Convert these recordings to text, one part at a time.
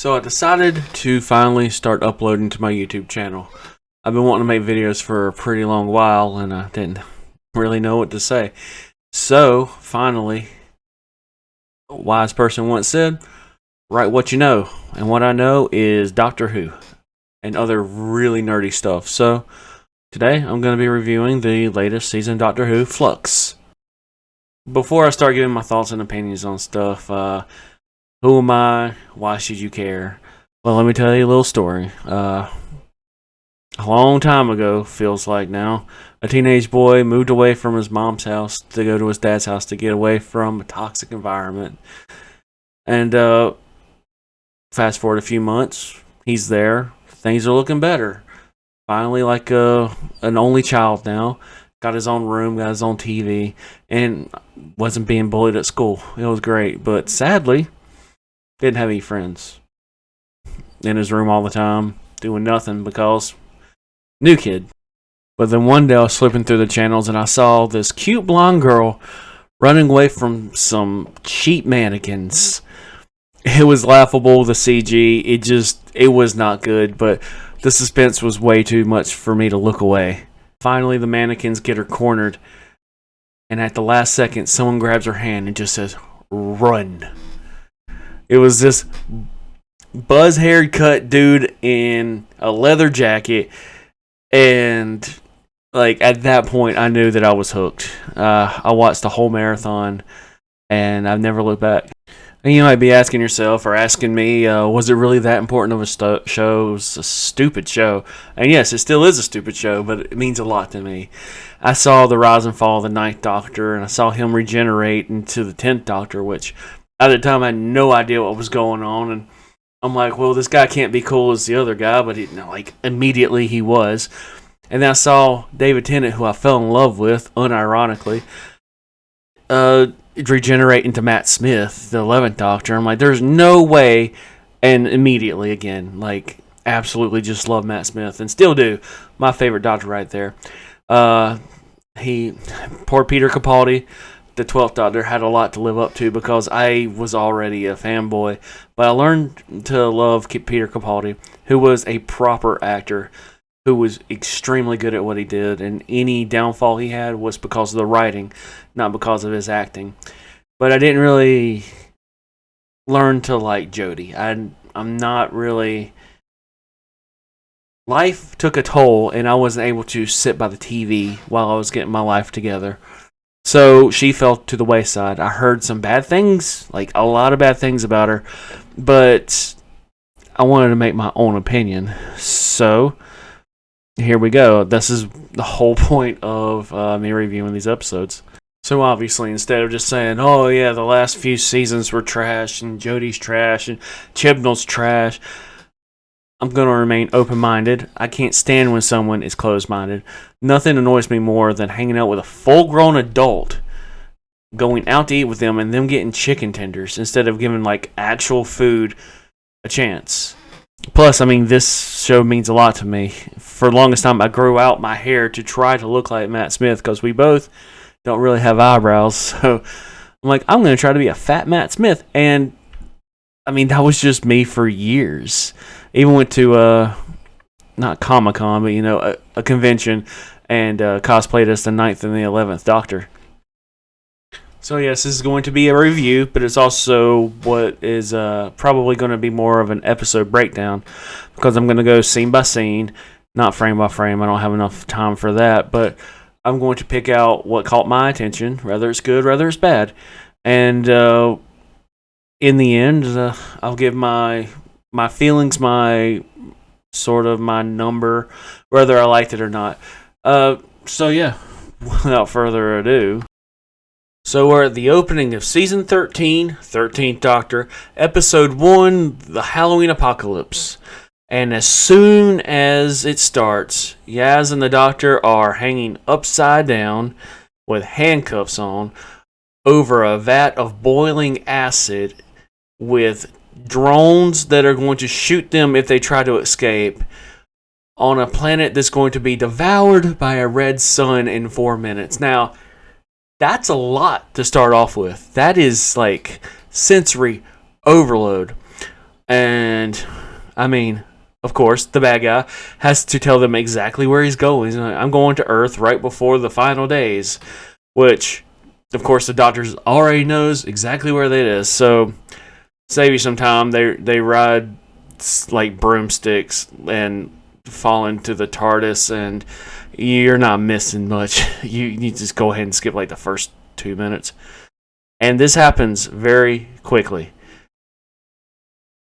So I decided to finally start uploading to my YouTube channel. I've been wanting to make videos for a pretty long while and I didn't really know what to say. So finally, a wise person once said, write what you know. And what I know is Doctor Who and other really nerdy stuff. So today I'm going to be reviewing the latest season of Doctor Who, Flux. Before I start giving my thoughts and opinions on stuff, who am I? Why should you care? Well, let me tell you a little story. A long time ago, feels like now, a teenage boy moved away from his mom's house to go to his dad's house to get away from a toxic environment. And fast forward a few months, he's there. Things are looking better. Finally, like an only child now. Got his own room, got his own TV, and wasn't being bullied at school. It was great, but sadly, didn't have any friends. In his room all the time, doing nothing because new kid. But then one day I was flipping through the channels and I saw this cute blonde girl running away from some cheap mannequins. It was laughable, the CG, it was not good, but the suspense was way too much for me to look away. Finally, the mannequins get her cornered, and at the last second, someone grabs her hand and just says, "Run." It was this buzz-haired cut dude in a leather jacket, and like at that point, I knew that I was hooked. I watched the whole marathon, and I've never looked back. And you might be asking yourself or asking me, was it really that important of a show? It was a stupid show. And yes, it still is a stupid show, but it means a lot to me. I saw the rise and fall of the 9th Doctor, and I saw him regenerate into the 10th Doctor, which at the time I had no idea what was going on. And I'm like, well, this guy can't be cool as the other guy, but immediately he was. And then I saw David Tennant, who I fell in love with, unironically, regenerate into Matt Smith, the 11th Doctor. I'm like, there's no way. And immediately again, like, absolutely just love Matt Smith and still do. My favorite Doctor right there. Poor Peter Capaldi, the 12th Doctor, had a lot to live up to because I was already a fanboy. But I learned to love Peter Capaldi, who was a proper actor, who was extremely good at what he did, and any downfall he had was because of the writing, not because of his acting. But I didn't really learn to like Jodie. I'm not really... Life took a toll, and I wasn't able to sit by the TV while I was getting my life together. So she fell to the wayside. I heard some bad things, like a lot of bad things about her, but I wanted to make my own opinion. So here we go. This is the whole point of me reviewing these episodes. So obviously, instead of just saying, oh yeah, the last few seasons were trash, and Jodie's trash, and Chibnall's trash, I'm going to remain open-minded. I can't stand when someone is closed-minded. Nothing annoys me more than hanging out with a full-grown adult, going out to eat with them, and them getting chicken tenders instead of giving like actual food a chance. Plus, this show means a lot to me. For the longest time, I grew out my hair to try to look like Matt Smith because we both don't really have eyebrows. So I'm like, I'm going to try to be a fat Matt Smith. And, that was just me for years. Even went to, not Comic-Con, but, a convention and cosplayed as the 9th and the 11th Doctor. So yes, this is going to be a review, but it's also what is probably going to be more of an episode breakdown because I'm going to go scene by scene, not frame by frame. I don't have enough time for that, but I'm going to pick out what caught my attention, whether it's good, whether it's bad, and in the end, I'll give my feelings, my number, whether I liked it or not. So yeah, without further ado. So we're at the opening of Season 13, 13th Doctor, Episode 1, The Halloween Apocalypse. And as soon as it starts, Yaz and the Doctor are hanging upside down with handcuffs on over a vat of boiling acid with drones that are going to shoot them if they try to escape on a planet that's going to be devoured by a red sun in 4 minutes. Now, that's a lot to start off with. That is like sensory overload. And I mean, of course, the bad guy has to tell them exactly where he's going. He's like, I'm going to Earth right before the final days, which, of course, the doctor already knows exactly where that is. So, save you some time. They ride like broomsticks and fall into the TARDIS, and you're not missing much. You just go ahead and skip like the first 2 minutes, and this happens very quickly.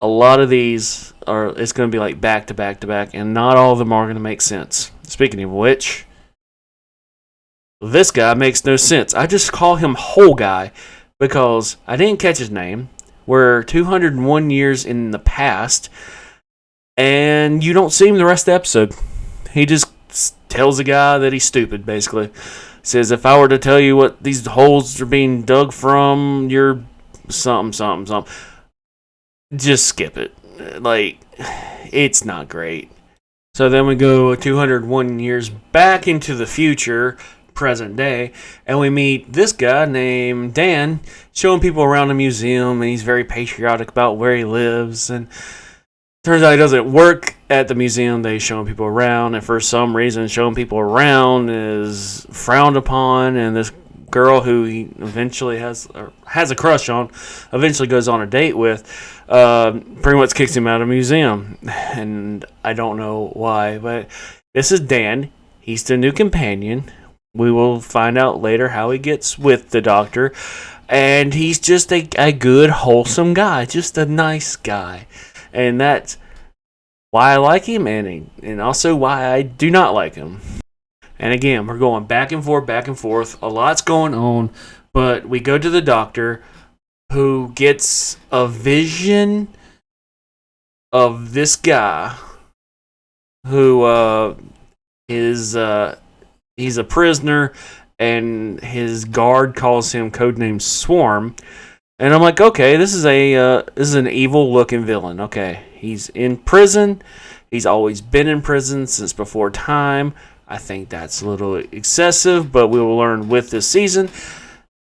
A lot of these it's going to be like back to back to back, and not all of them are going to make sense. Speaking of which, this guy makes no sense. I just call him Whole Guy because I didn't catch his name. We're 201 years in the past, and you don't see him the rest of the episode. He just tells the guy that he's stupid, basically. Says, if I were to tell you what these holes are being dug from, you're something. Just skip it. Like, it's not great. So then we go 201 years back into the future, present day, and we meet this guy named Dan, showing people around a museum, and he's very patriotic about where he lives, and turns out he doesn't work at the museum that he's showing people around, and for some reason showing people around is frowned upon, and this girl who he eventually has a crush on, eventually goes on a date with, pretty much kicks him out of the museum. And I don't know why, but this is Dan. He's the new companion. We will find out later how he gets with the doctor. And he's just a good, wholesome guy. Just a nice guy. And that's why I like him, and also why I do not like him. And again, we're going back and forth. A lot's going on. But we go to the doctor, who gets a vision of this guy who he's a prisoner, and his guard calls him codename Swarm. And I'm like, okay, this is an evil looking villain. Okay, he's in prison. He's always been in prison since before time. I think that's a little excessive, but we will learn with this season.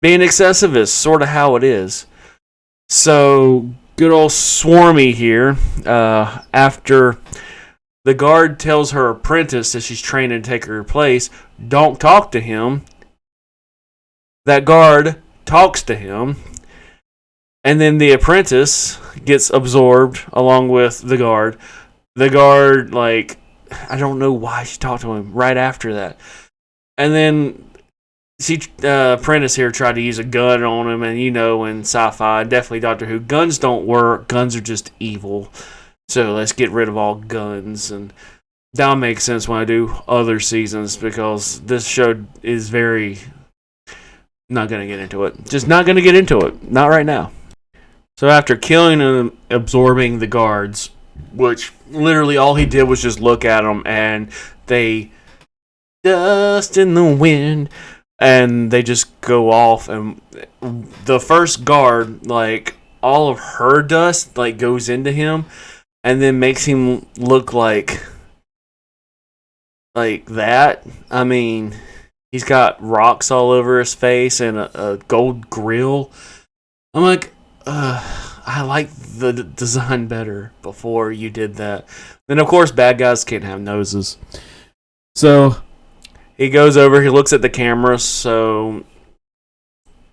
Being excessive is sort of how it is. So, good old Swarmy here, after the guard tells her apprentice that she's training to take her place, don't talk to him. That guard talks to him, and then the apprentice gets absorbed along with the guard. The guard, like, I don't know why she talked to him right after that. And then apprentice here tried to use a gun on him, and in sci-fi, definitely Doctor Who, guns don't work. Guns are just evil. So let's get rid of all guns. And that'll make sense when I do other seasons, because this show is very... not going to get into it. Just not going to get into it. Not right now. So after killing and absorbing the guards, which literally all he did was just look at them, and they dust in the wind, and they just go off. And the first guard, like, all of her dust, like, goes into him, and then makes him look like that. I mean, he's got rocks all over his face and a gold grill. I'm like, I like the design better before you did that. Then, of course, bad guys can't have noses. So, he goes over, he looks at the camera, so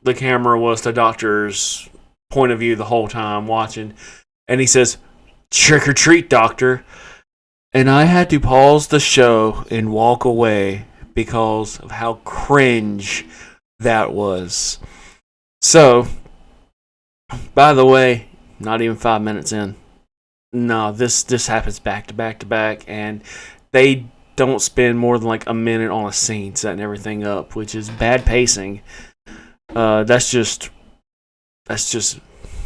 the camera was the doctor's point of view the whole time watching. And he says, "Trick or treat, doctor." And I had to pause the show and walk away because of how cringe that was. So, by the way, not even 5 minutes in. No, this happens back to back to back, and they don't spend more than like a minute on a scene setting everything up, which is bad pacing. That's just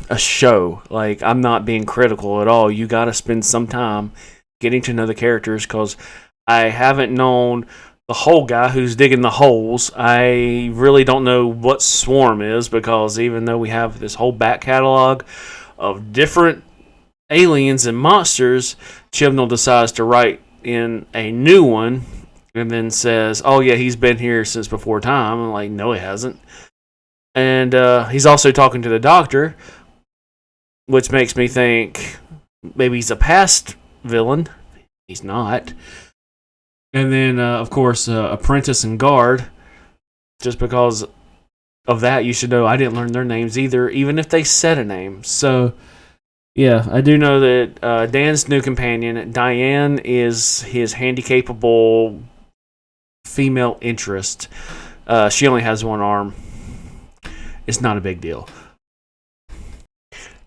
a show. Like, I'm not being critical at all. You got to spend some time getting to know the characters, because I haven't known the whole guy who's digging the holes. I really don't know what Swarm is, because even though we have this whole back catalog of different aliens and monsters, Chibnall decides to write in a new one and then says, oh yeah, he's been here since before time. I'm like, no, he hasn't. And he's also talking to the doctor, which makes me think maybe he's a past villain. He's not. And then, of course, apprentice and guard. Just because of that, you should know I didn't learn their names either, even if they said a name. So, yeah, I do know that Dan's new companion, Diane, is his handy-capable female interest. She only has one arm. It's not a big deal.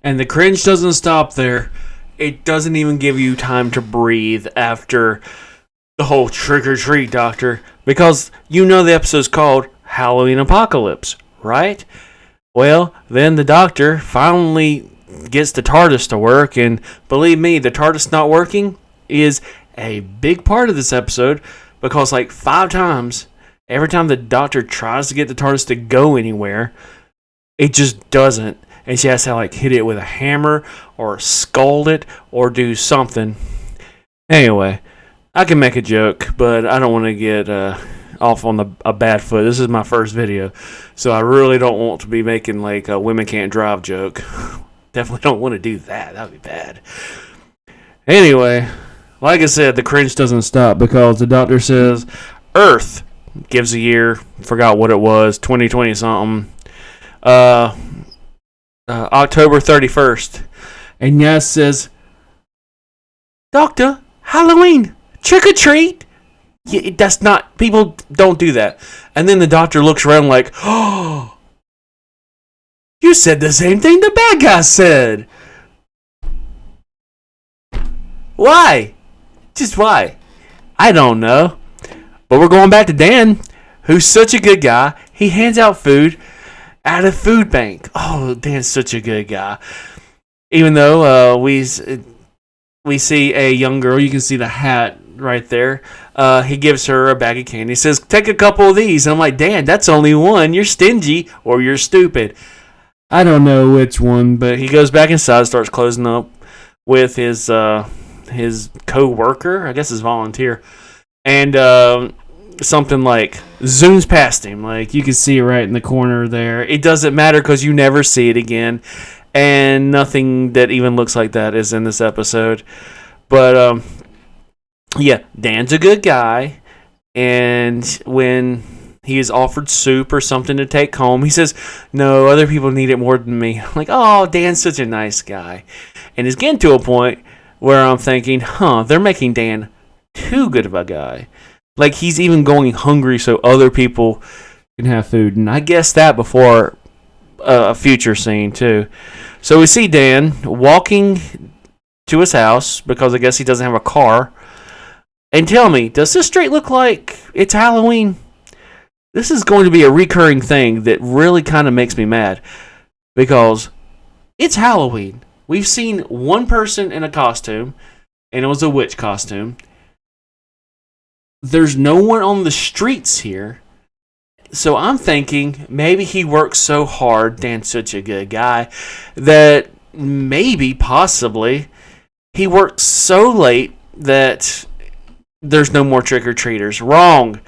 And the cringe doesn't stop there. It doesn't even give you time to breathe after the whole trick-or-treat, Doctor. Because you know the episode's called Halloween Apocalypse, right? Well, then the Doctor finally gets the TARDIS to work, and believe me, the TARDIS not working is a big part of this episode, because like 5 times, every time the Doctor tries to get the TARDIS to go anywhere, it just doesn't. And she has to like hit it with a hammer or scald it or do something. Anyway, I can make a joke, but I don't want to get off on a bad foot. This is my first video, so I really don't want to be making like a women can't drive joke. Definitely don't want to do that. That would be bad. Anyway, like I said, the cringe doesn't stop because the Doctor says Earth gives a year. Forgot what it was. 2020 something. October 31st. And Yaz says, Doctor, Halloween, trick or treat. Yeah, that's not, people don't do that. And then the Doctor looks around like, oh, you said the same thing the bad guy said. Why? Just why? I don't know. But we're going back to Dan, who's such a good guy. He hands out food at a food bank. Oh, Dan's such a good guy. Even though we see a young girl, you can see the hat right there. He gives her a bag of candy. He says, take a couple of these. And I'm like, Dan, that's only one. You're stingy or you're stupid. I don't know which one, but he goes back inside, starts closing up with his co-worker, I guess his volunteer, and something like zooms past him. Like, you can see it right in the corner there. It doesn't matter because you never see it again, and nothing that even looks like that is in this episode. But yeah, Dan's a good guy, and when he is offered soup or something to take home, he says, no, other people need it more than me. I'm like, oh, Dan's such a nice guy. And it's getting to a point where I'm thinking, they're making Dan too good of a guy. Like, he's even going hungry so other people can have food. And I guess that before a future scene, too. So we see Dan walking to his house, because I guess he doesn't have a car. And tell me, does this street look like it's Halloween? This is going to be a recurring thing that really kind of makes me mad. Because it's Halloween. We've seen one person in a costume, and it was a witch costume. There's no one on the streets here. So I'm thinking maybe he works so hard, Dan's such a good guy, that maybe, possibly, he works so late that there's no more trick-or-treaters. Wrong.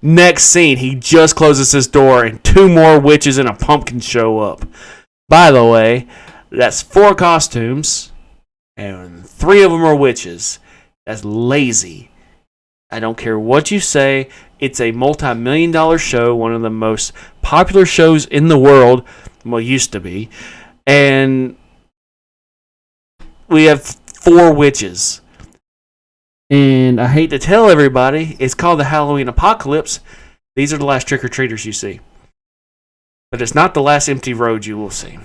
Next scene, he just closes his door and 2 more witches and a pumpkin show up. By the way, that's 4 costumes and 3 of them are witches. That's lazy. I don't care what you say. It's a multi-million-dollar show, one of the most popular shows in the world. Well, used to be. And we have 4 witches. And I hate to tell everybody, it's called the Halloween Apocalypse. These are the last trick-or-treaters you see. But it's not the last empty road you will see.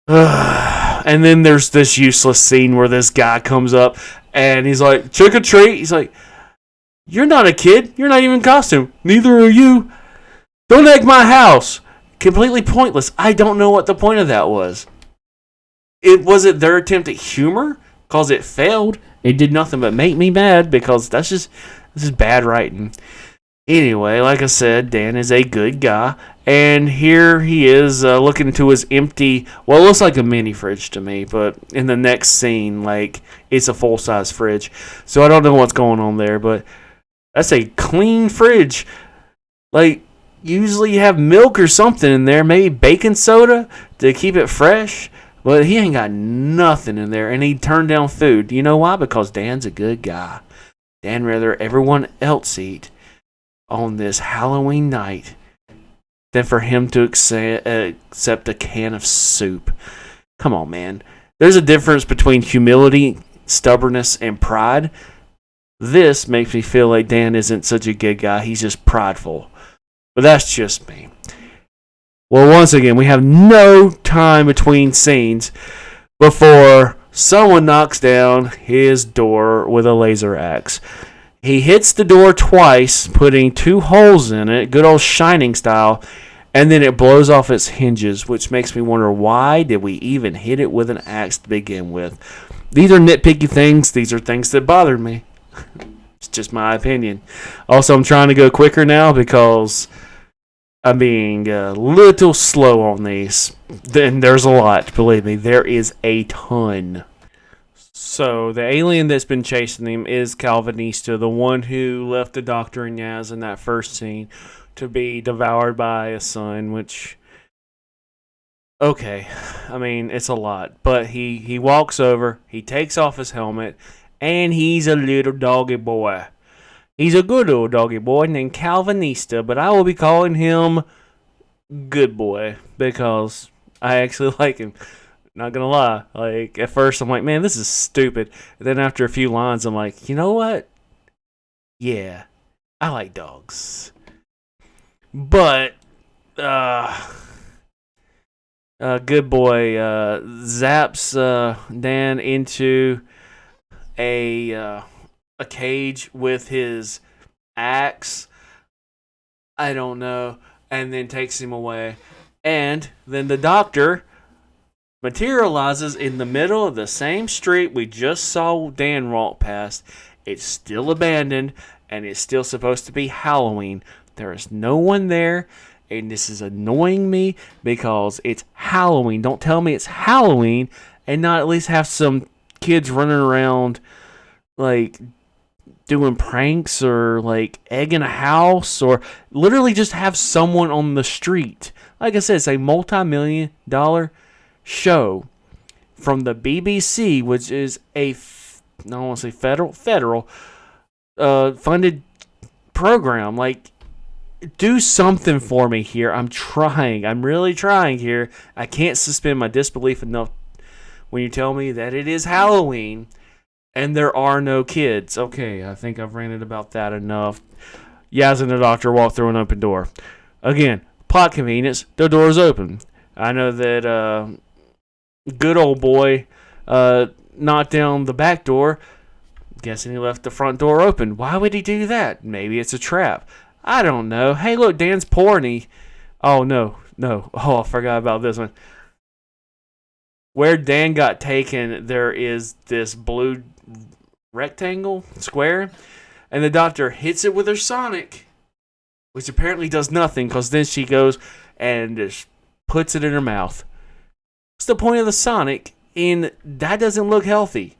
And then there's this useless scene where this guy comes up and he's like, trick or treat. He's like, you're not a kid. You're not even in costume. Neither are you. Don't egg my house. Completely pointless. I don't know what the point of that was. Was it their attempt at humor? Because it failed. It did nothing but make me mad, because this is bad writing. Anyway, like I said, Dan is a good guy. And here he is looking into his empty, well, it looks like a mini fridge to me, but in the next scene, like, it's a full-size fridge. So I don't know what's going on there, but that's a clean fridge. Like, usually you have milk or something in there, maybe baking soda to keep it fresh. But he ain't got nothing in there, and he turned down food. You know why? Because Dan's a good guy. Dan rather everyone else eat on this Halloween night than for him to accept a can of soup. Come on, man. There's a difference between humility, stubbornness, and pride. This makes me feel like Dan isn't such a good guy. He's just prideful. But that's just me. Well, once again, we have no time between scenes before someone knocks down his door with a laser axe. He hits the door twice, putting 2 holes in it, good old Shining style, and then it blows off its hinges, which makes me wonder, why did we even hit it with an axe to begin with? These are nitpicky things. These are things that bother me. It's just my opinion. Also, I'm trying to go quicker now because I'm being a little slow on these. Then there's a lot. Believe me, there is a ton. So the alien that's been chasing him is Calvinista, the one who left the doctor and Yaz in that first scene to be devoured by a sun, which, okay, I mean, it's a lot. But he walks over, he takes off his helmet, and he's a little doggy boy. He's a good old doggy boy named Calvinista, but I will be calling him Good Boy because I actually like him. Not gonna lie. Like, at first I'm like, man, this is stupid. And then after a few lines, I'm like, you know what? Yeah, I like dogs. But, Good Boy zaps Dan into a cage with his axe. I don't know. And then takes him away. And then the doctor materializes in the middle of the same street we just saw Dan walk past. It's still abandoned, and it's still supposed to be Halloween. There is no one there, and this is annoying me because it's Halloween. Don't tell me it's Halloween and not at least have some kids running around like doing pranks or like egging a house, or literally just have someone on the street. Like I said, it's a multi-million-dollar show from the BBC, which is I don't want to say federal funded program. Like, do something for me here. I'm trying. I'm really trying here. I can't suspend my disbelief enough when you tell me that it is Halloween and there are no kids. Okay, I think I've ranted about that enough. Yaz and the doctor walk through an open door. Again, plot convenience. The door is open. I know that Good old boy knocked down the back door. Guessing he left the front door open. Why would he do that? Maybe it's a trap. I don't know. Hey, look, Dan's pouring. Oh, no. Oh, I forgot about this one. Where Dan got taken, there is this blue rectangle, square, and the doctor hits it with her sonic, which apparently does nothing, because then she goes and just puts it in her mouth. What's the point of the sonic? And that doesn't look healthy.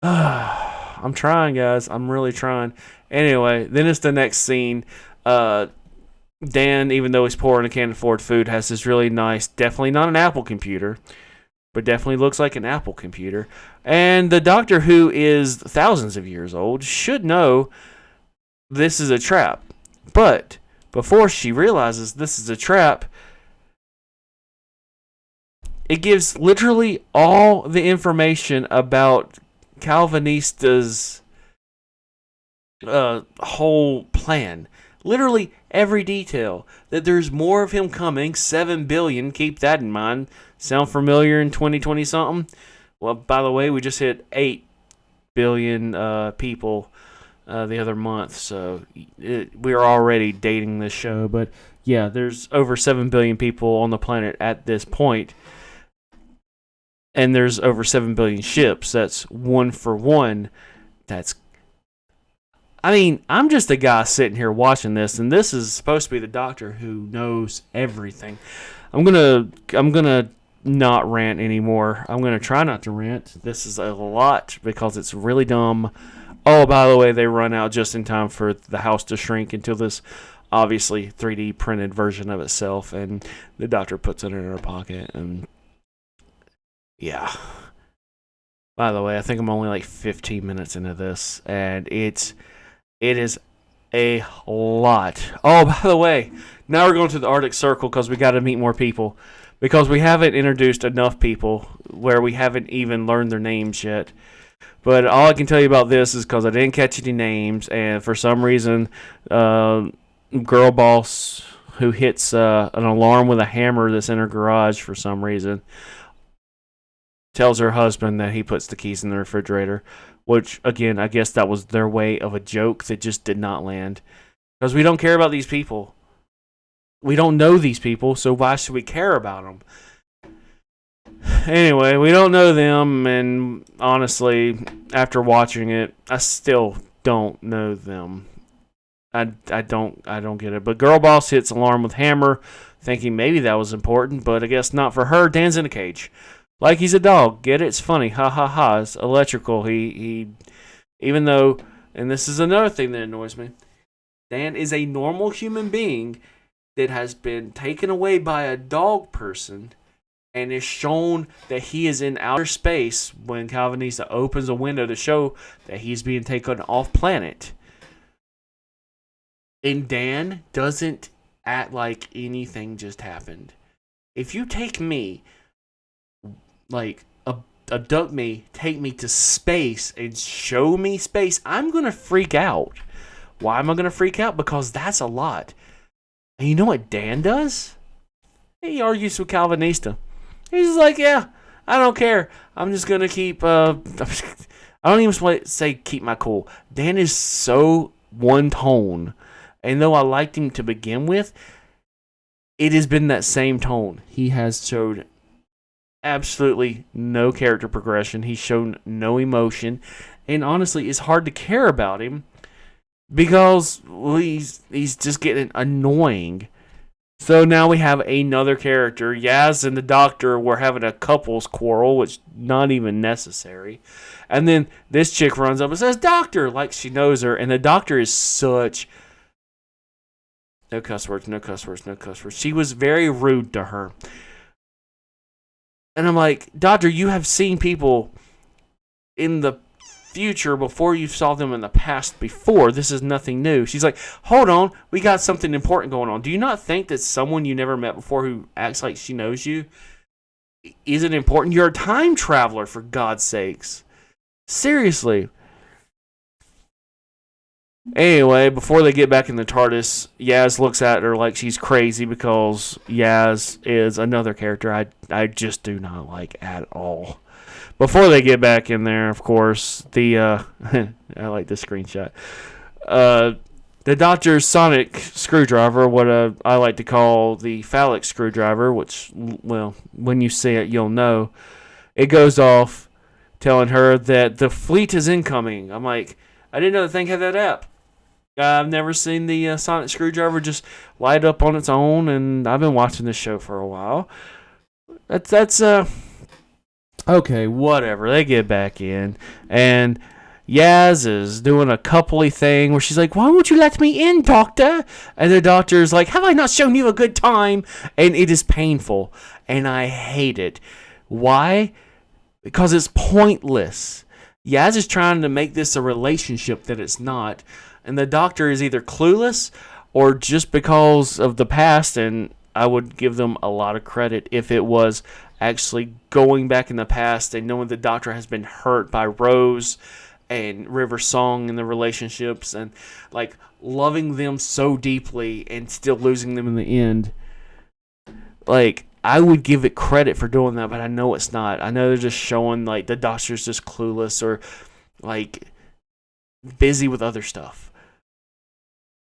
I'm trying, guys. I'm really trying. Anyway, then it's the next scene. Dan, even though he's poor and can't afford food, has this really nice, definitely not an Apple computer, but definitely looks like an Apple computer. And the doctor, who is thousands of years old, should know this is a trap. But before she realizes this is a trap, it gives literally all the information about Calvinista's whole plan. Literally every detail. That there's more of him coming. 7 billion. Keep that in mind. Sound familiar in 2020 something? Well, by the way, we just hit 8 billion people the other month. So we're already dating this show. But yeah, there's over 7 billion people on the planet at this point. And there's over 7 billion ships. That's 1 for 1. I mean, I'm just a guy sitting here watching this, and this is supposed to be the doctor who knows everything. I'm gonna not rant anymore. I'm gonna try not to rant. This is a lot because it's really dumb. Oh, by the way, they run out just in time for the house to shrink into this obviously 3D printed version of itself, and the doctor puts it in her pocket, and yeah. By the way, I think I'm only like 15 minutes into this, and it is a lot. Oh, by the way, now we're going to the Arctic Circle because we got to meet more people, because we haven't introduced enough people where we haven't even learned their names yet. But all I can tell you about this is because I didn't catch any names, and for some reason, girl boss who hits an alarm with a hammer that's in her garage for some reason tells her husband that he puts the keys in the refrigerator, which, again, I guess that was their way of a joke that just did not land. Because we don't care about these people. We don't know these people, so why should we care about them? Anyway, we don't know them, and honestly, after watching it, I still don't know them. I don't get it. But girl boss hits alarm with hammer, thinking maybe that was important, but I guess not for her. Dan's in a cage, like he's a dog. Get it? It's funny. Ha ha ha. It's electrical. He even though, and this is another thing that annoys me. Dan is a normal human being that has been taken away by a dog person, and is shown that he is in outer space when Calvinista opens a window to show that he's being taken off planet. And Dan doesn't act like anything just happened. If you take me, like, abduct me, take me to space, and show me space, I'm going to freak out. Why am I going to freak out? Because that's a lot. And you know what Dan does? He argues with Calvinista. He's just like, yeah, I don't care. I'm just going to keep, I don't even want to say keep my cool. Dan is so one tone. And though I liked him to begin with, it has been that same tone. He has showed absolutely no character progression. He's shown no emotion. And honestly, it's hard to care about him because he's just getting annoying. So now we have another character. Yaz and the doctor were having a couples quarrel, which not even necessary. And then this chick runs up and says, "Doctor," like she knows her. And the doctor is such... No cuss words, no cuss words, no cuss words. She was very rude to her. And I'm like, "Doctor, you have seen people in the future before you saw them in the past before. This is nothing new." She's like, "Hold on, we got something important going on. Do you not think that someone you never met before who acts like she knows you isn't important? You're a time traveler, for God's sakes. Seriously." Anyway, before they get back in the TARDIS, Yaz looks at her like she's crazy because Yaz is another character I just do not like at all. Before they get back in there, of course, the I like this screenshot. The doctor's sonic screwdriver, what I like to call the phallic screwdriver, which, well, when you see it, you'll know. It goes off telling her that the fleet is incoming. I'm like, I didn't know the thing had that app. I've never seen the sonic screwdriver just light up on its own, and I've been watching this show for a while. That's okay, whatever. They get back in, and Yaz is doing a coupley thing where she's like, "Why won't you let me in, doctor?" And the doctor's like, "Have I not shown you a good time?" And it is painful, and I hate it. Why? Because it's pointless. Yaz is trying to make this a relationship that it's not. And the doctor is either clueless or just because of the past, and I would give them a lot of credit if it was actually going back in the past and knowing the doctor has been hurt by Rose and River Song in the relationships and like loving them so deeply and still losing them in the end. Like, I would give it credit for doing that, but I know it's not. I know they're just showing like the doctor's just clueless or like busy with other stuff.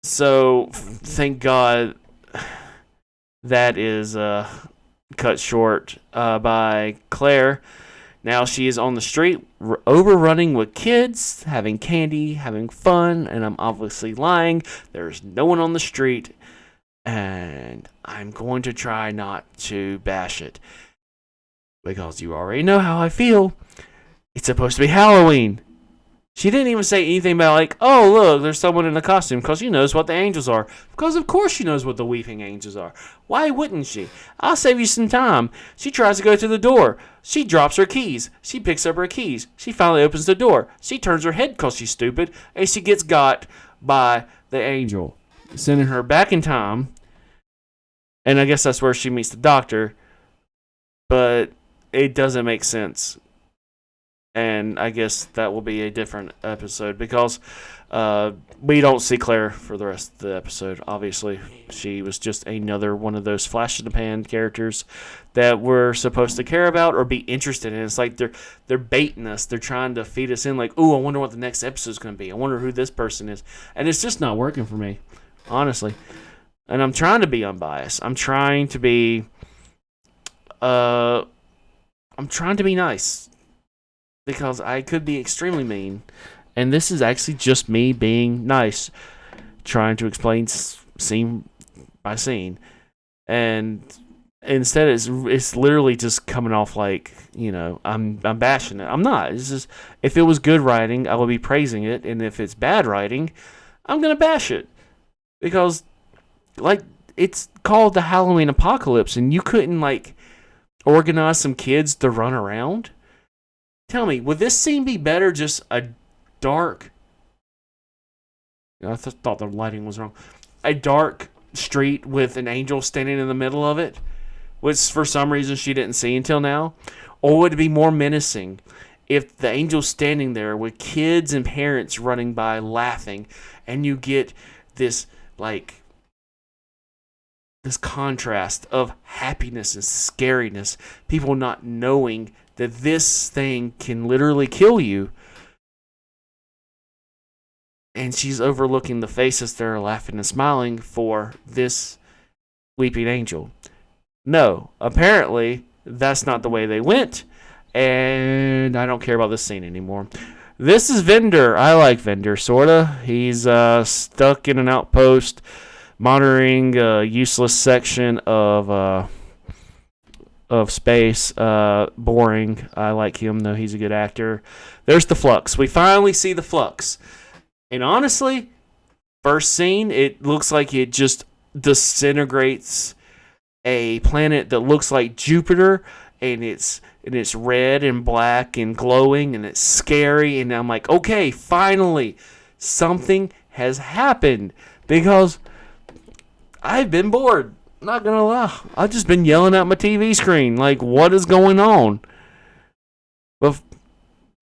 So, thank God that is cut short by Claire. Now she is on the street, overrunning with kids, having candy, having fun, and I'm obviously lying. There's no one on the street, and I'm going to try not to bash it. Because you already know how I feel. It's supposed to be Halloween. She didn't even say anything about like, oh look, there's someone in a costume, because she knows what the angels are. Because of course she knows what the weeping angels are. Why wouldn't she? I'll save you some time. She tries to go to the door. She drops her keys. She picks up her keys. She finally opens the door. She turns her head because she's stupid, and she gets got by the angel, sending her back in time. And I guess that's where she meets the doctor. But it doesn't make sense. And I guess that will be a different episode because we don't see Claire for the rest of the episode. Obviously, she was just another one of those flash in the pan characters that we're supposed to care about or be interested in. It's like they're baiting us. They're trying to feed us in like, ooh, I wonder what the next episode is going to be. I wonder who this person is. And it's just not working for me, honestly. And I'm trying to be unbiased. I'm trying to be nice. Because I could be extremely mean. And this is actually just me being nice. Trying to explain scene by scene. And instead it's literally just coming off like, I'm bashing it. I'm not. It's just, if it was good writing, I would be praising it. And if it's bad writing, I'm going to bash it. Because, like, it's called the Halloween Apocalypse. And you couldn't, organize some kids to run around? Tell me, would this scene be better just a dark... I thought the lighting was wrong. A dark street with an angel standing in the middle of it, which for some reason she didn't see until now? Or would it be more menacing if the angel's standing there with kids and parents running by laughing, and you get this, this contrast of happiness and scariness, people not knowing that this thing can literally kill you. And she's overlooking the faces that are laughing and smiling for this weeping angel. No, apparently that's not the way they went. And I don't care about this scene anymore. This is Vendor. I like Vendor, sorta. He's stuck in an outpost monitoring a useless section of space. Boring. I like him, though. He's a good actor. There's the Flux. We finally see the Flux. And honestly, first scene, it looks like it just disintegrates a planet that looks like Jupiter, and it's red and black and glowing, and it's scary. And I'm like, okay, finally, something has happened. Because I've been bored. Not gonna lie. I've just been yelling at my TV screen. Like, what is going on? Well,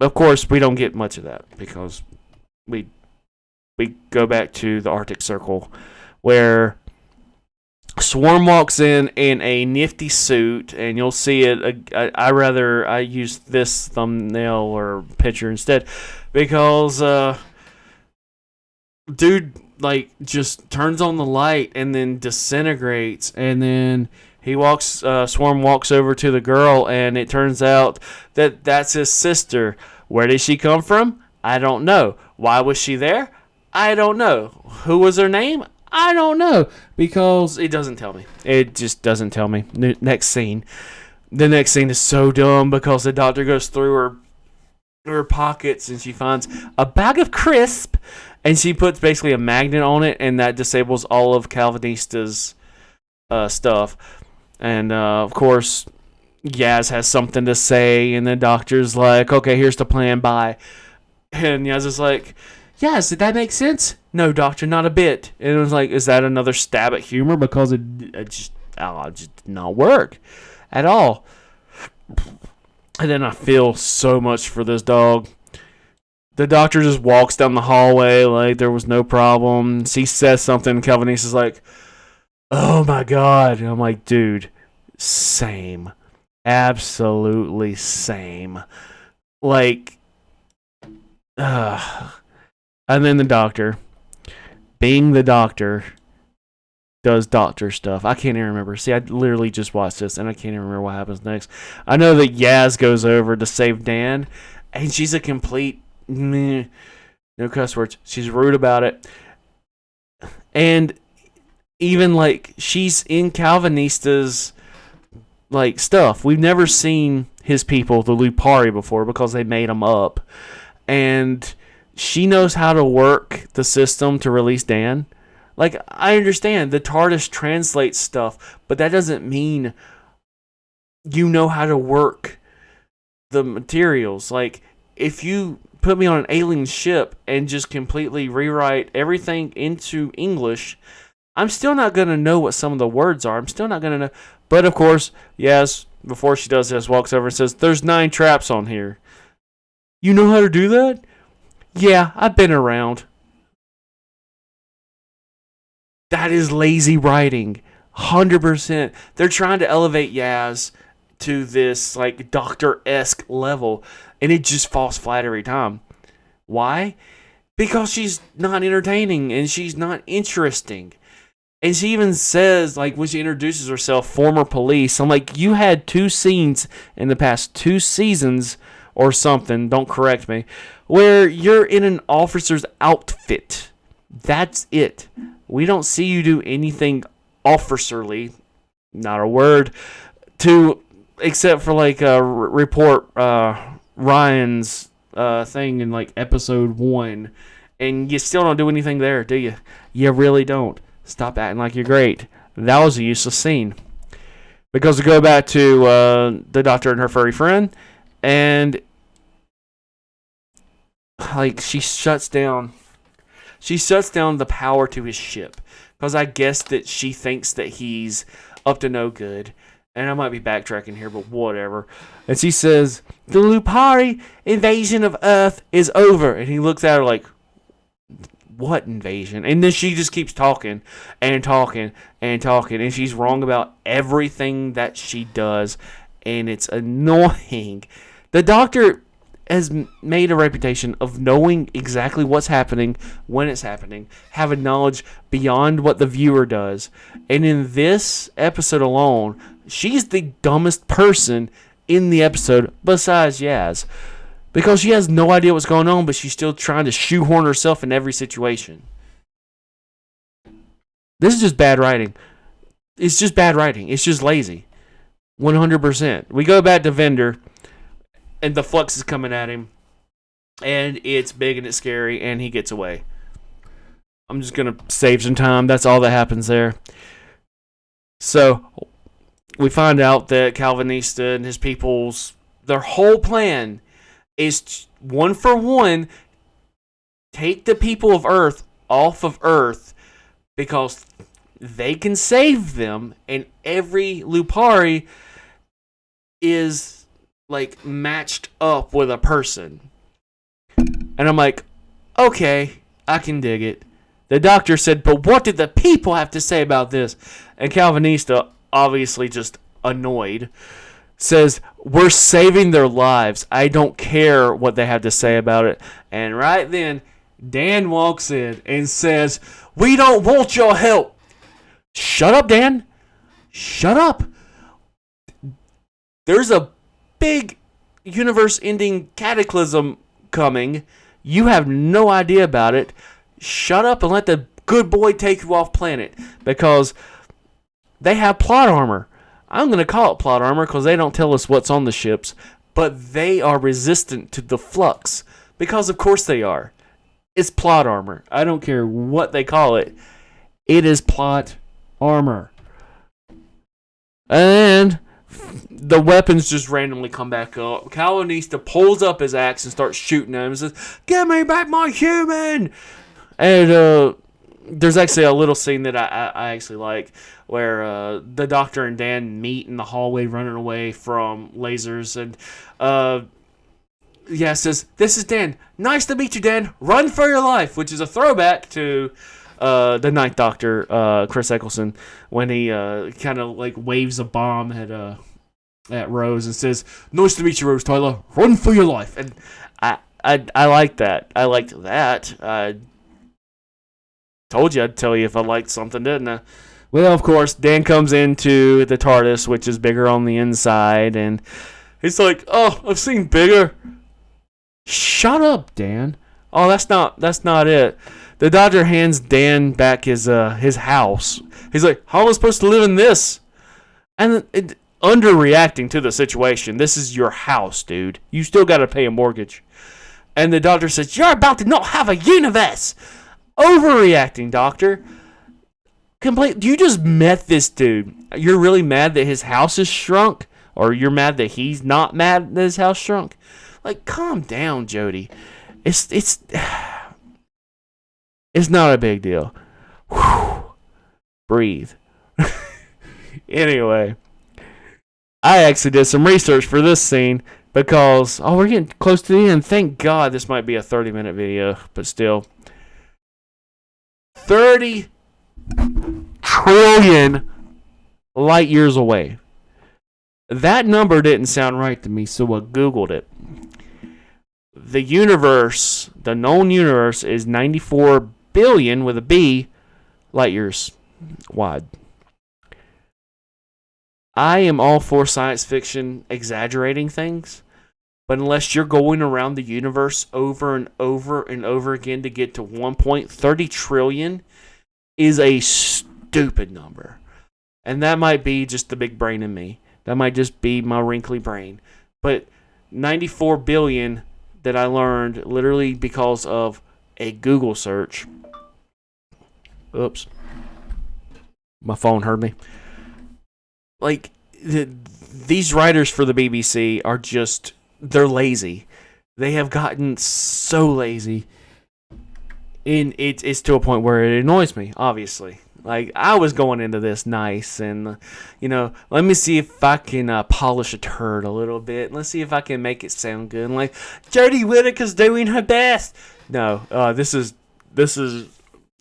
of course, we don't get much of that because we go back to the Arctic Circle where Swarm walks in a nifty suit, and you'll see it. I use this thumbnail or picture instead because dude just turns on the light and then disintegrates, and then Swarm walks over to the girl, and it turns out that that's his sister. Where did she come from? I don't know. Why was she there? I don't know. Who was her name? I don't know, because it doesn't tell me. It just doesn't tell me. Next scene. The next scene is so dumb because the doctor goes through her pockets and she finds a bag of crisp, and she puts basically a magnet on it, and that disables all of Calvinista's stuff. And of course, Yaz has something to say, and the doctor's like, okay, here's the plan, bye. And Yaz is like, yes, did that make sense? No, doctor, not a bit. And it was like, is that another stab at humor? Because it just did not work at all. And then I feel so much for this dog. The doctor just walks down the hallway like there was no problem. She says something. Calvinist is like, oh my God. And I'm like, dude, same. Absolutely same. And then the doctor, being the doctor, does doctor stuff. I can't even remember. See, I literally just watched this, and I can't even remember what happens next. I know that Yaz goes over to save Dan, and she's a complete no cuss words. She's rude about it. And even, she's in Calvinista's, stuff. We've never seen his people, the Lupari, before because they made them up. And she knows how to work the system to release Dan. Like, I understand the TARDIS translates stuff, but that doesn't mean you know how to work the materials. Like, if you put me on an alien ship and just completely rewrite everything into English, I'm still not going to know what some of the words are. I'm still not going to know. But, of course, yes, before she does this, walks over and says, "There's 9 traps on here." You know how to do that? Yeah, I've been around. That is lazy writing. 100%. They're trying to elevate Yaz to this like Doctor-esque level, and it just falls flat every time. Why? Because she's not entertaining and she's not interesting. And she even says, like, when she introduces herself, former police. I'm like, you had 2 scenes in the past 2 seasons or something, don't correct me, where you're in an officer's outfit. That's it. We don't see you do anything officerly, not a word, except for like report Ryan's thing in like episode 1, and you still don't do anything there, do you? You really don't. Stop acting like you're great. That was a useless scene. Because we go back to the Doctor and her furry friend, and like she shuts down the power to his ship, because I guess that she thinks that he's up to no good. And I might be backtracking here, but whatever. And she says, "The Lupari invasion of Earth is over." And he looks at her like, "What invasion?" And then she just keeps talking and talking and talking. And she's wrong about everything that she does. And it's annoying. The Doctor has made a reputation of knowing exactly what's happening, when it's happening, having knowledge beyond what the viewer does. And in this episode alone, she's the dumbest person in the episode besides Yaz. Because she has no idea what's going on, but she's still trying to shoehorn herself in every situation. This is just bad writing. It's just bad writing. It's just lazy. 100%. We go back to Vendor, and the Flux is coming at him, and it's big and it's scary, and he gets away. I'm just going to save some time. That's all that happens there. So, we find out that Calvinista and his people's, their whole plan is 1 for 1, take the people of Earth off of Earth, because they can save them, and every Lupari is like matched up with a person. And I'm like, okay, I can dig it. The Doctor said, "But what did the people have to say about this?" And Calvinista, obviously just annoyed, says, "We're saving their lives. I don't care what they have to say about it." And right then, Dan walks in and says, "We don't want your help." Shut up, Dan. Shut up. There's a big universe-ending cataclysm coming. You have no idea about it. Shut up and let the good boy take you off planet, because they have plot armor. I'm going to call it plot armor because they don't tell us what's on the ships, but they are resistant to the flux, because of course they are. It's plot armor. I don't care what they call it. It is plot armor. And the weapons just randomly come back up. Calvinista pulls up his axe and starts shooting at him and says, "Give me back my human!" And there's actually a little scene that I actually like, where the Doctor and Dan meet in the hallway running away from lasers. And says, "This is Dan. Nice to meet you, Dan. Run for your life," which is a throwback to the Ninth Doctor, Chris Eccleston, when he kind of like waves a bomb at Rose and says, "Nice to meet you, Rose Tyler. Run for your life." And I like that. I liked that. I told you I'd tell you if I liked something, didn't I? Well, of course, Dan comes into the TARDIS, which is bigger on the inside, and he's like, "Oh, I've seen bigger." Shut up, Dan. Oh, that's not it. The Doctor hands Dan back his house. He's like, "How am I supposed to live in this?" And underreacting to the situation. This is your house, dude. You still got to pay a mortgage. And the doctor says, "You're about to not have a universe." Overreacting, doctor. You just met this dude. You're really mad that his house is shrunk? Or you're mad that he's not mad that his house shrunk? Like, calm down, Jody. It's not a big deal. Whew. Breathe. Anyway, I actually did some research for this scene because, we're getting close to the end. Thank God this might be a 30-minute video, but still. 30 trillion light years away. That number didn't sound right to me, so I Googled it. The universe, the known universe, is 94 billion with a B light years wide. I am all for science fiction exaggerating things, but unless you're going around the universe over and over and over again to get to 1.30 trillion is a stupid number. And that might be just the big brain in me. That might just be my wrinkly brain. But 94 billion that I learned literally because of a Google search. Oops. My phone heard me. Like, these writers for the BBC are just, they're lazy. They have gotten so lazy. And it's to a point where it annoys me, obviously. Like, I was going into this nice and, let me see if I can polish a turd a little bit. Let's see if I can make it sound good. And like, Jodie Whittaker's doing her best. No, this is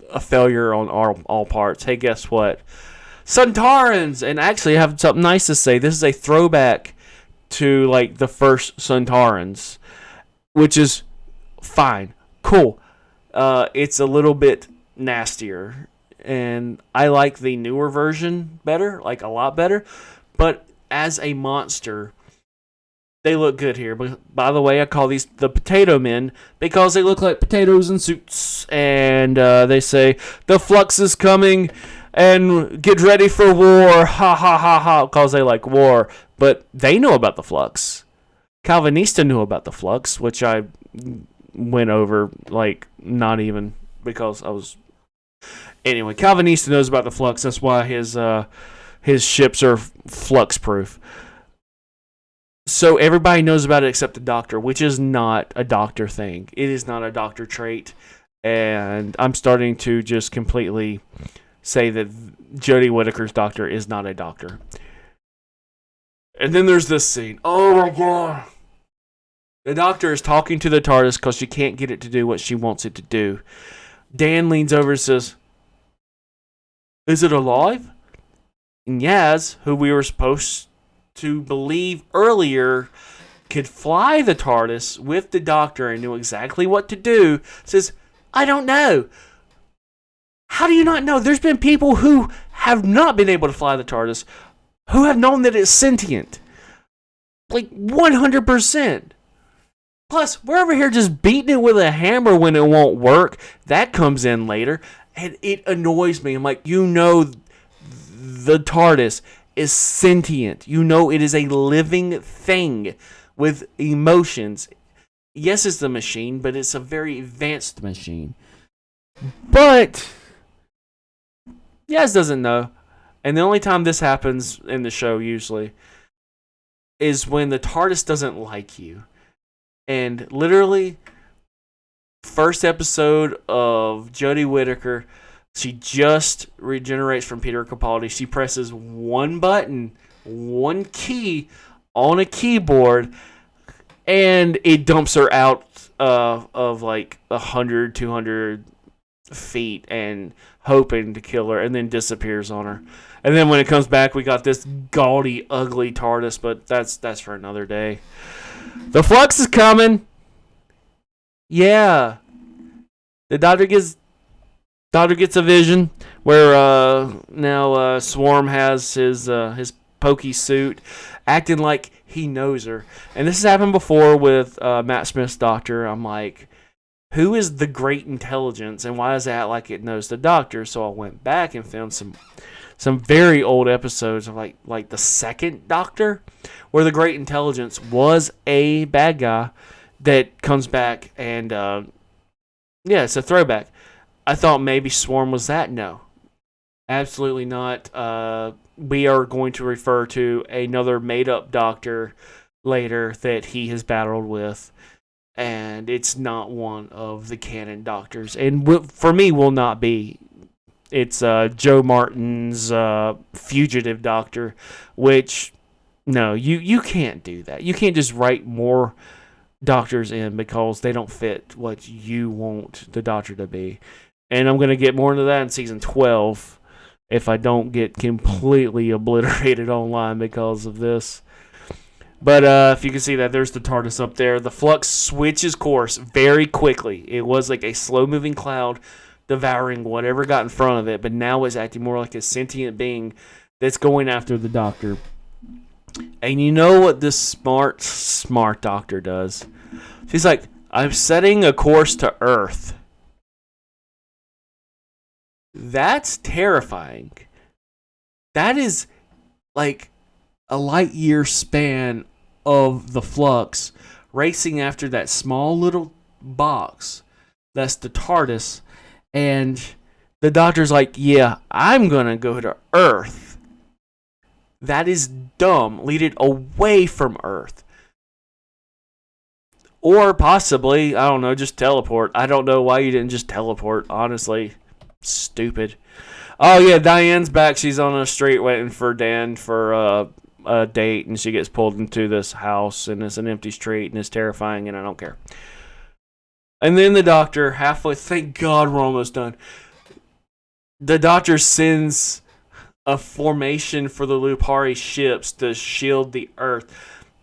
a failure on all parts. Hey, guess what? Suntarans! And actually, I have something nice to say. This is a throwback to, like, the first Suntarans, which is fine. Cool. It's a little bit nastier. And I like the newer version better, like a lot better. But as a monster, they look good here. But by the way, I call these the Potato Men because they look like potatoes in suits. And they say, the Flux is coming and get ready for war. Ha ha ha ha. Because they like war. But they know about the Flux. Calvinista knew about the Flux, which I went over, like, not even because I was... Anyway, Calvinista knows about the Flux. That's why his ships are flux proof. So everybody knows about it except the Doctor, which is not a Doctor thing. It is not a Doctor trait. And I'm starting to just completely say that Jodie Whittaker's Doctor is not a Doctor. And then there's this scene. Oh my God. The Doctor is talking to the TARDIS because she can't get it to do what she wants it to do. Dan leans over and says, "Is it alive?" And Yaz, who we were supposed to believe earlier could fly the TARDIS with the Doctor and knew exactly what to do, says, "I don't know." How do you not know? There's been people who have not been able to fly the TARDIS who have known that it's sentient. Like 100%. Plus, we're over here just beating it with a hammer when it won't work. That comes in later. And it annoys me. I'm like, the TARDIS is sentient. It is a living thing with emotions. Yes, it's a machine, but it's a very advanced machine. But Yaz doesn't know. And the only time this happens in the show, usually, is when the TARDIS doesn't like you. And literally, first episode of Jodie Whittaker, she just regenerates from Peter Capaldi. She presses one button, one key on a keyboard, and it dumps her out of like 100, 200 feet and hoping to kill her, and then disappears on her. And then when it comes back, we got this gaudy, ugly TARDIS, but that's for another day. The Flux is coming. Yeah. The Doctor gets a vision where now Swarm has his pokey suit, acting like he knows her. And this has happened before with Matt Smith's Doctor. I'm like, who is the great intelligence, and why does it act like it knows the Doctor? So I went back and found some very old episodes of like the second Doctor, where the great intelligence was a bad guy, that comes back, and yeah, it's a throwback. I thought maybe Swarm was that. No, absolutely not. We are going to refer to another made-up doctor later that he has battled with, and it's not one of the canon doctors, and for me will not be. It's Joe Martin's fugitive doctor, which no, you can't do that. You can't just write more doctors in because they don't fit what you want the doctor to be. And I'm going to get more into that in season 12 if I don't get completely obliterated online because of this. But if you can see that, there's the TARDIS up there. The Flux switches course very quickly. It was like a slow-moving cloud devouring whatever got in front of it, but now it's acting more like a sentient being that's going after the Doctor. And you know what this smart doctor does? She's like, I'm setting a course to Earth. That's terrifying. That is like a light year span of the Flux racing after that small little box that's the TARDIS. And the Doctor's like, yeah, I'm going to go to Earth. That is dumb. Lead it away from Earth. Or possibly, I don't know, just teleport. I don't know why you didn't just teleport, honestly. Stupid. Oh, yeah, Diane's back. She's on a street waiting for Dan for a date, and she gets pulled into this house, and it's an empty street, and it's terrifying, and I don't care. And then the Doctor, halfway, thank God we're almost done. The Doctor sends a formation for the Lupari ships to shield the Earth.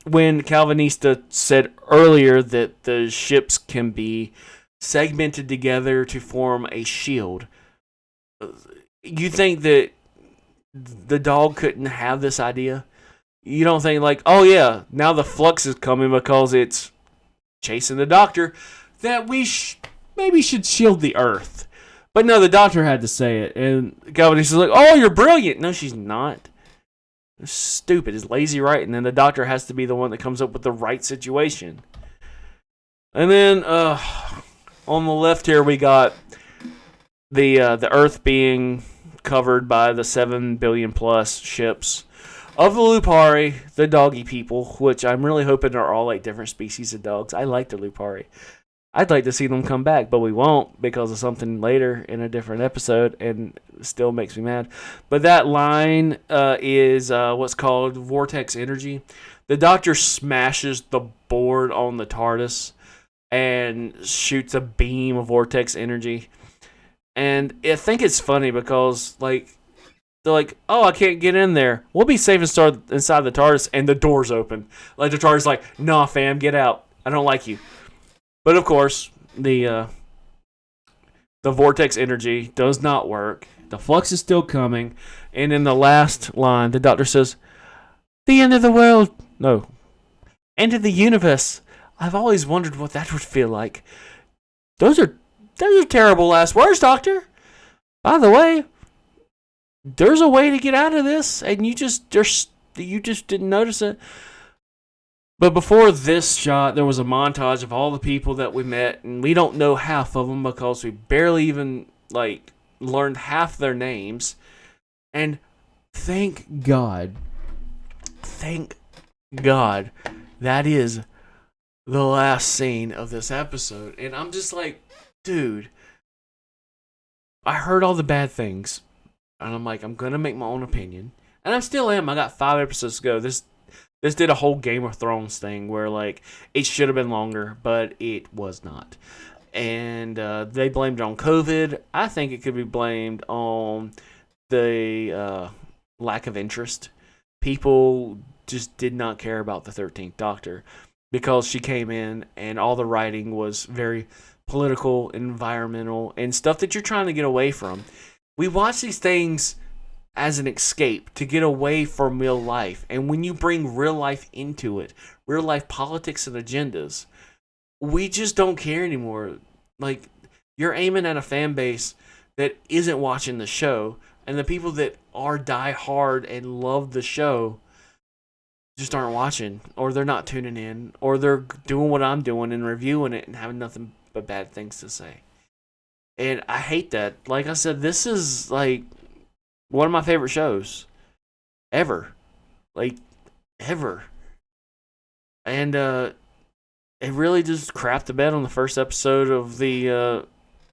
When Calvinista said earlier that the ships can be segmented together to form a shield, you think that the dog couldn't have this idea? You don't think like, oh yeah, now the Flux is coming because it's chasing the Doctor, that we maybe should shield the Earth. But no, the Doctor had to say it, and Calvinista's like, oh, you're brilliant. No, she's not. It's stupid. It's lazy writing, and the Doctor has to be the one that comes up with the right situation. And then on the left here, we got the Earth being covered by the 7 billion plus ships of the Lupari, the doggy people, which I'm really hoping are all like different species of dogs. I like the Lupari. I'd like to see them come back, but we won't because of something later in a different episode, and it still makes me mad. But that line is what's called vortex energy. The Doctor smashes the board on the TARDIS and shoots a beam of vortex energy. And I think it's funny because, like, they're like, oh, I can't get in there. We'll be safe inside the TARDIS, and the door's open. Like, the TARDIS like, nah, fam, get out. I don't like you. But of course, the vortex energy does not work. The Flux is still coming. And in the last line, the Doctor says, the end of the world. No. End of the universe. I've always wondered what that would feel like. Those are terrible last words, Doctor. By the way, there's a way to get out of this, and you just didn't notice it. But before this shot, there was a montage of all the people that we met, and we don't know half of them because we barely even like learned half their names. And thank God, that is the last scene of this episode. And I'm just like, dude, I heard all the bad things, and I'm like, I'm gonna make my own opinion, and I still am. I got 5 episodes to go. This did a whole Game of Thrones thing where, like, it should have been longer, but it was not. And they blamed it on COVID. I think it could be blamed on the lack of interest. People just did not care about the 13th Doctor because she came in and all the writing was very political, environmental, and stuff that you're trying to get away from. We watch these things as an escape to get away from real life. And when you bring real life into it, real life politics and agendas, we just don't care anymore. Like, you're aiming at a fan base that isn't watching the show, and the people that are die hard and love the show just aren't watching, or they're not tuning in, or they're doing what I'm doing and reviewing it and having nothing but bad things to say. And I hate that. Like I said, this is like one of my favorite shows ever. Like, ever. And it really just crapped the bed on the first episode of the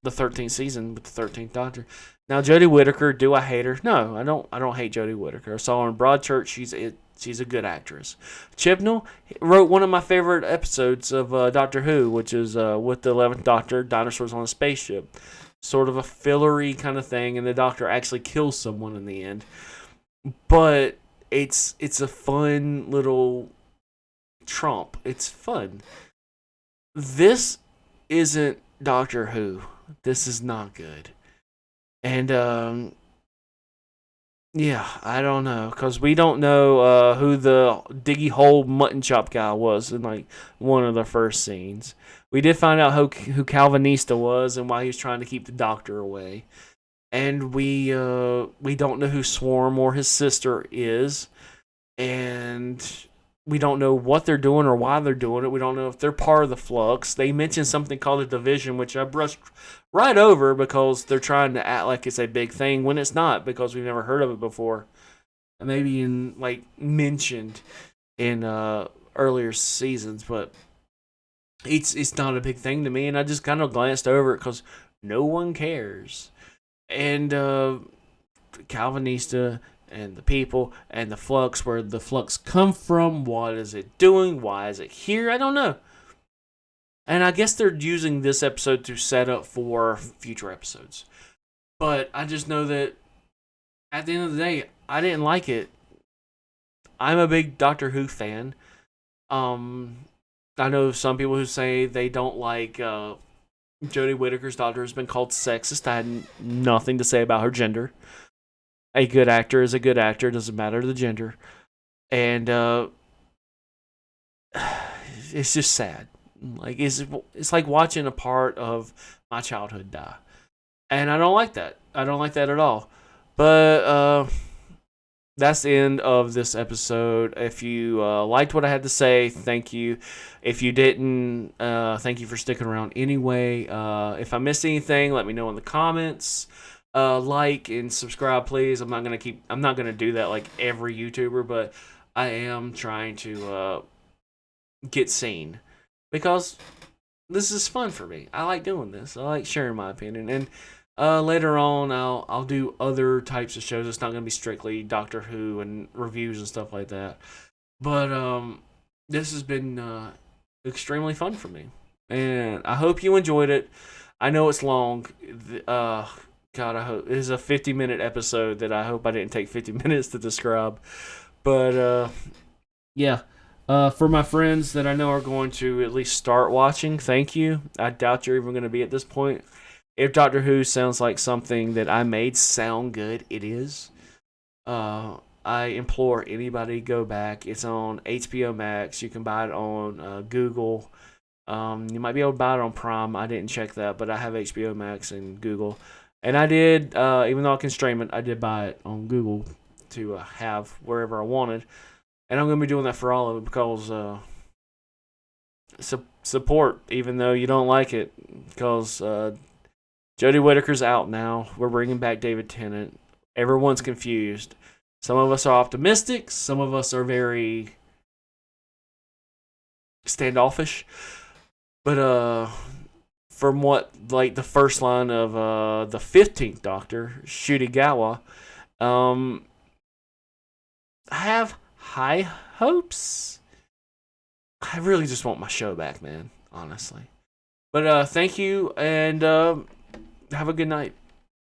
13th season with the 13th Doctor. Now, Jodie Whittaker, do I hate her? No, I don't. I don't hate Jodie Whittaker. I saw her in Broadchurch. She's a good actress. Chibnall wrote one of my favorite episodes of Doctor Who, which is with the 11th Doctor, dinosaurs on a spaceship. Sort of a fillery kind of thing, and the Doctor actually kills someone in the end. But it's a fun little trump. It's fun. This isn't Doctor Who. This is not good. And yeah, I don't know, because we don't know who the diggy hole mutton chop guy was in like one of the first scenes. We did find out who Calvinista was and why he was trying to keep the Doctor away. And we don't know who Swarm or his sister is, and we don't know what they're doing or why they're doing it. We don't know if they're part of the Flux. They mentioned something called a division, which I brushed right over because they're trying to act like it's a big thing when it's not, because we've never heard of it before. Maybe in like mentioned in earlier seasons, but it's not a big thing to me, and I just kind of glanced over it because no one cares. And Calvinista and the people and the Flux, where the Flux come from, what is it doing, why is it here, I don't know. And I guess they're using this episode to set up for future episodes. But I just know that at the end of the day, I didn't like it. I'm a big Doctor Who fan. I know some people who say they don't like Jodie Whittaker's Doctor has been called sexist. I had nothing to say about her gender. A good actor is a good actor. It doesn't matter the gender. And it's just sad. Like it's like watching a part of my childhood die. And I don't like that. I don't like that at all. But that's the end of this episode. If you liked what I had to say, thank you. If you didn't, thank you for sticking around anyway. If I missed anything, let me know in the comments. Like and subscribe, please. I'm not gonna do that like every YouTuber, but I am trying to get seen because this is fun for me. I like doing this. I like sharing my opinion, and later on I'll do other types of shows. It's not gonna be strictly Doctor Who and reviews and stuff like that. But this has been extremely fun for me, and I hope you enjoyed it. I know it's long. God, I hope it is a 50-minute episode that I hope I didn't take 50 minutes to describe. But yeah, for my friends that I know are going to at least start watching, thank you. I doubt you're even going to be at this point. If Doctor Who sounds like something that I made sound good, it is. I implore anybody to go back. It's on HBO Max. You can buy it on Google. You might be able to buy it on Prime. I didn't check that, but I have HBO Max and Google. And I did, even though I can stream it, I did buy it on Google to have wherever I wanted. And I'm going to be doing that for all of it because support, even though you don't like it. Because Jodie Whittaker's out now. We're bringing back David Tennant. Everyone's confused. Some of us are optimistic. Some of us are very standoffish. But from what, like, the first line of the 15th Doctor, Shudigawa, I have high hopes. I really just want my show back, man, honestly. But thank you, and have a good night.